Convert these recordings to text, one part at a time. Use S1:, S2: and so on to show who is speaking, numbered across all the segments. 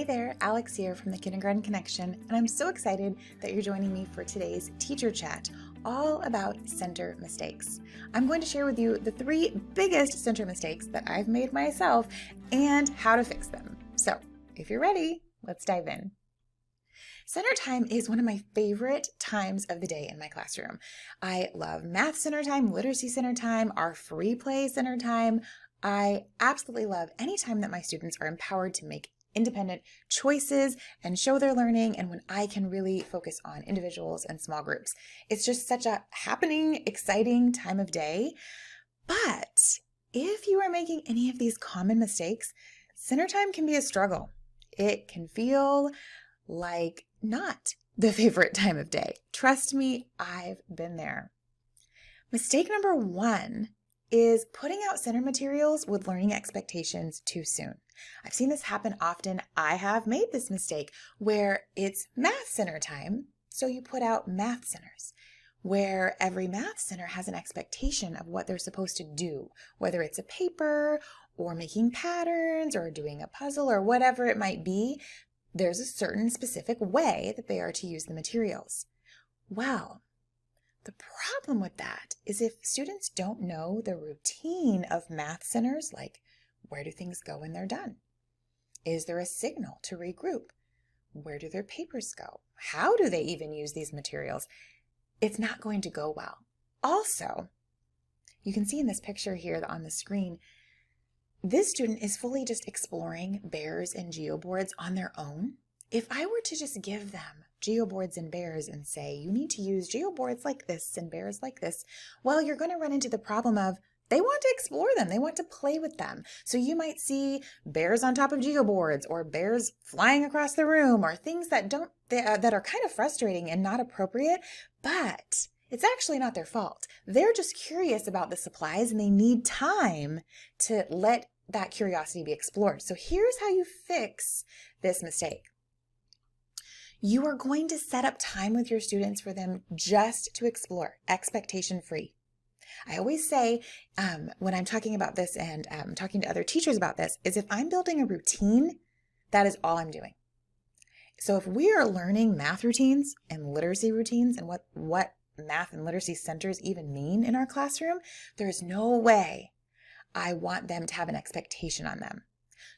S1: Hey there, Alex here from the Kindergarten Connection, and I'm so excited that you're joining me for today's teacher chat, all about center mistakes. I'm going to share with you the 3 biggest center mistakes that I've made myself and how to fix them. So, if you're ready, let's dive in. Center time is one of my favorite times of the day in my classroom. I love math center time, literacy center time, our free play center time. I absolutely love any time that my students are empowered to make independent choices and show their learning, and when I can really focus on individuals and small groups. It's just such a happening, exciting time of day. But if you are making any of these common mistakes, center time can be a struggle. It can feel like not the favorite time of day. Trust me, I've been there. Mistake number 1 is putting out center materials with learning expectations too soon. I've seen this happen often. I have made this mistake where it's math center time, so you put out math centers, where every math center has an expectation of what they're supposed to do, whether it's a paper or making patterns or doing a puzzle or whatever it might be. There's a certain specific way that they are to use the materials. Well, the problem with that is if students don't know the routine of math centers, like where do things go when they're done? Is there a signal to regroup? Where do their papers go? How do they even use these materials? It's not going to go well. Also, you can see in this picture here on the screen, this student is fully just exploring bears and geoboards on their own. If I were to just give them geoboards and bears and say, you need to use geoboards like this and bears like this, well, you're going to run into the problem of they want to explore them. They want to play with them. So you might see bears on top of geoboards or bears flying across the room or things that are kind of frustrating and not appropriate, but it's actually not their fault. They're just curious about the supplies and they need time to let that curiosity be explored. So here's how you fix this mistake. You are going to set up time with your students for them just to explore, expectation free. I always say when I'm talking about this and talking to other teachers about this is if I'm building a routine, that is all I'm doing. So if we are learning math routines and literacy routines and what math and literacy centers even mean in our classroom, there is no way I want them to have an expectation on them.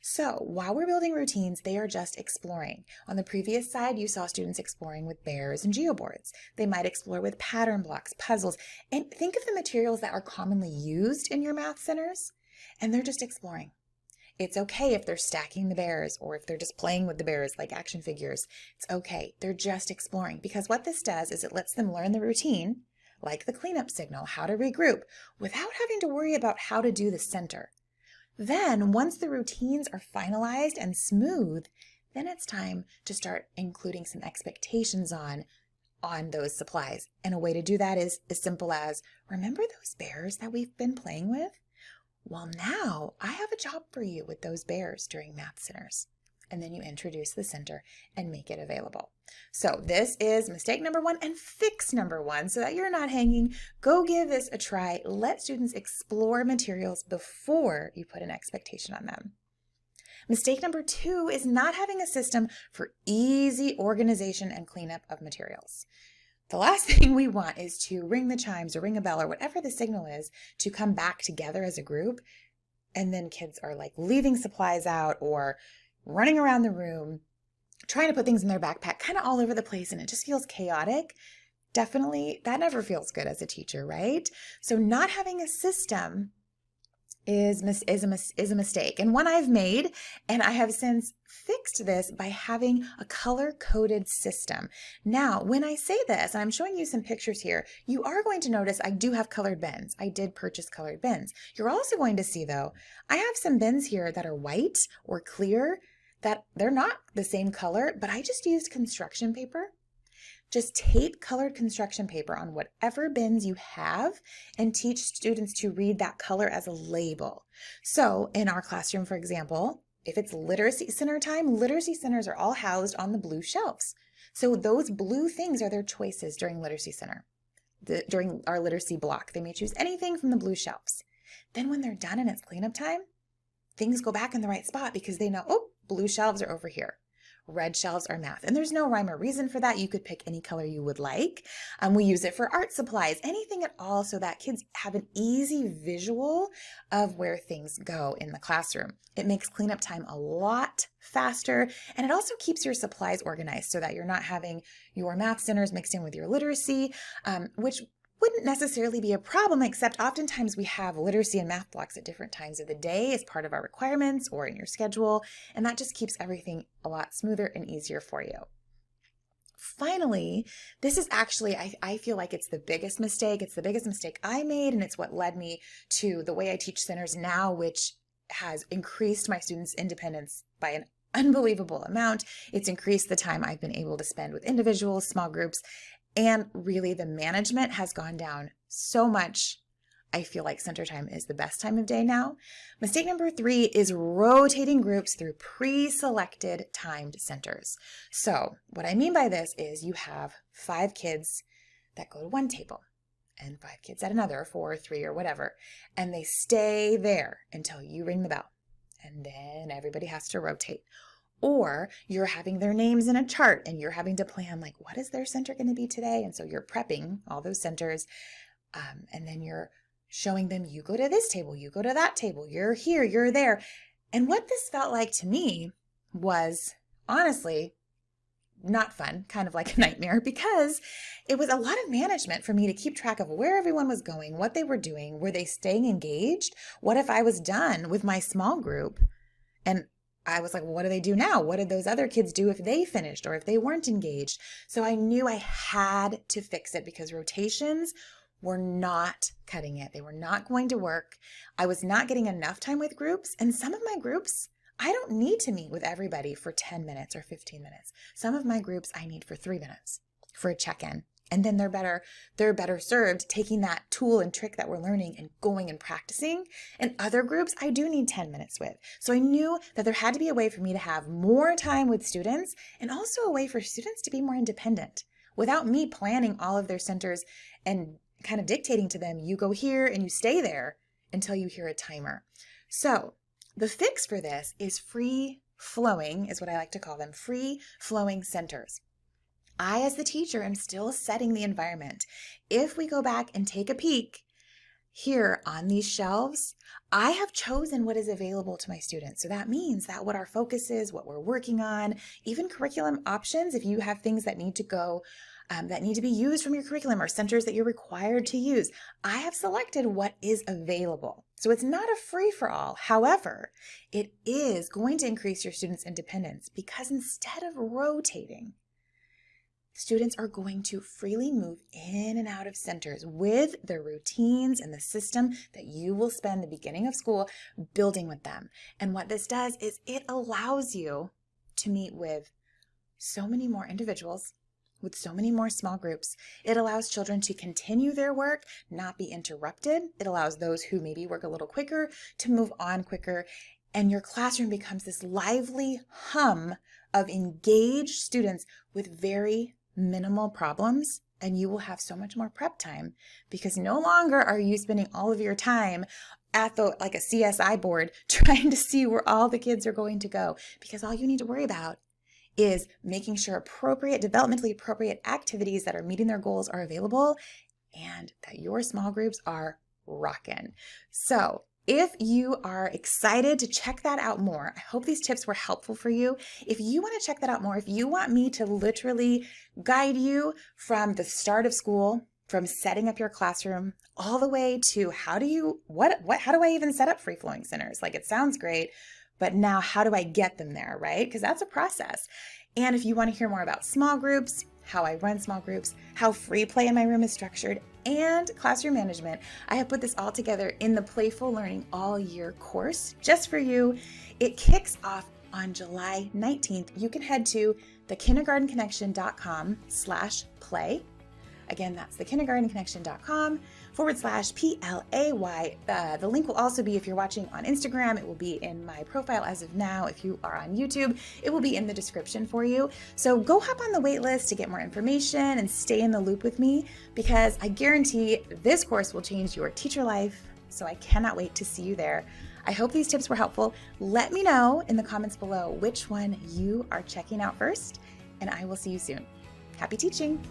S1: So while we're building routines, they are just exploring. On the previous side, you saw students exploring with bears and geoboards. They might explore with pattern blocks, puzzles, and think of the materials that are commonly used in your math centers, and they're just exploring. It's okay if they're stacking the bears or if they're just playing with the bears like action figures. It's okay. They're just exploring because what this does is it lets them learn the routine, like the cleanup signal, how to regroup, without having to worry about how to do the center. Then, once the routines are finalized and smooth, then it's time to start including some expectations on those supplies. And a way to do that is as simple as, remember those bears that we've been playing with? Well, now I have a job for you with those bears during math centers. And then you introduce the center and make it available. So this is mistake number 1 and fix number 1 so that you're not hanging. Go give this a try. Let students explore materials before you put an expectation on them. Mistake number 2 is not having a system for easy organization and cleanup of materials. The last thing we want is to ring the chimes or ring a bell or whatever the signal is to come back together as a group. And then kids are like leaving supplies out or running around the room, trying to put things in their backpack, kind of all over the place, and it just feels chaotic. Definitely, that never feels good as a teacher, right? So not having a system is a mistake, and one I've made, and I have since fixed this by having a color-coded system. Now, when I say this, and I'm showing you some pictures here, you are going to notice I do have colored bins. I did purchase colored bins. You're also going to see, though, I have some bins here that are white or clear, that they're not the same color, but I just used construction paper. Just tape colored construction paper on whatever bins you have and teach students to read that color as a label. So in our classroom, for example, if it's literacy center time, literacy centers are all housed on the blue shelves. So those blue things are their choices during literacy center, during our literacy block. They may choose anything from the blue shelves. Then when they're done and it's cleanup time, things go back in the right spot because they know, oh, blue shelves are over here. red shelves are math. And there's no rhyme or reason for that. You could pick any color you would like. We use it for art supplies, anything at all, so that kids have an easy visual of where things go in the classroom. It makes cleanup time a lot faster, and it also keeps your supplies organized so that you're not having your math centers mixed in with your literacy, which wouldn't necessarily be a problem, except oftentimes we have literacy and math blocks at different times of the day as part of our requirements or in your schedule, and that just keeps everything a lot smoother and easier for you. Finally, this is actually, I feel like it's the biggest mistake. It's the biggest mistake I made, and it's what led me to the way I teach centers now, which has increased my students' independence by an unbelievable amount. It's increased the time I've been able to spend with individuals, small groups, and really the management has gone down so much. I feel like center time is the best time of day now. Mistake number 3 is rotating groups through pre-selected timed centers. So what I mean by this is you have 5 kids that go to one table and 5 kids at another, or 4 or 3 or whatever, and they stay there until you ring the bell, and then everybody has to rotate. Or you're having their names in a chart and you're having to plan, like, what is their center going to be today? And so you're prepping all those centers, and then you're showing them, you go to this table, you go to that table, you're here, you're there. And what this felt like to me was honestly not fun, kind of like a nightmare, because it was a lot of management for me to keep track of where everyone was going, what they were doing, were they staying engaged? What if I was done with my small group and I was like, well, what do they do now? What did those other kids do if they finished or if they weren't engaged? So I knew I had to fix it because rotations were not cutting it. They were not going to work. I was not getting enough time with groups. And some of my groups, I don't need to meet with everybody for 10 minutes or 15 minutes. Some of my groups I need for 3 minutes for a check-in. And then they're better served taking that tool and trick that we're learning and going and practicing. And other groups I do need 10 minutes with. So I knew that there had to be a way for me to have more time with students and also a way for students to be more independent without me planning all of their centers and kind of dictating to them, you go here and you stay there until you hear a timer. So the fix for this is free flowing, is what I like to call them, free flowing centers. I, as the teacher, am still setting the environment. If we go back and take a peek here on these shelves, I have chosen what is available to my students. So that means that what our focus is, what we're working on, even curriculum options, if you have things that need to go, that need to be used from your curriculum or centers that you're required to use, I have selected what is available. So it's not a free-for-all. However, it is going to increase your students' independence because instead of rotating, students are going to freely move in and out of centers with the routines and the system that you will spend the beginning of school building with them. And what this does is it allows you to meet with so many more individuals, with so many more small groups. It allows children to continue their work, not be interrupted. It allows those who maybe work a little quicker to move on quicker. And your classroom becomes this lively hum of engaged students with very minimal problems, and you will have so much more prep time because no longer are you spending all of your time at like a CSI board trying to see where all the kids are going to go, because all you need to worry about is making sure developmentally appropriate activities that are meeting their goals are available and that your small groups are rocking. So if you are excited to check that out more, I hope these tips were helpful for you. If you want to check that out more, if you want me to literally guide you from the start of school, from setting up your classroom, all the way to how do I even set up free-flowing centers? Like, it sounds great, but now how do I get them there, right? Because that's a process. And if you want to hear more about small groups, how I run small groups, how free play in my room is structured, and classroom management, I have put this all together in the Playful Learning All Year course just for you. It kicks off on July 19th. You can head to thekindergartenconnection.com/play. Again, that's thekindergartenconnection.com/P.L.A.Y. The link will also be, if you're watching on Instagram, it will be in my profile as of now. If you are on YouTube, it will be in the description for you. So go hop on the wait list to get more information and stay in the loop with me, because I guarantee this course will change your teacher life So I cannot wait to see you there. I hope these tips were helpful. Let me know in the comments below which one you are checking out first, and I will see you soon. Happy teaching!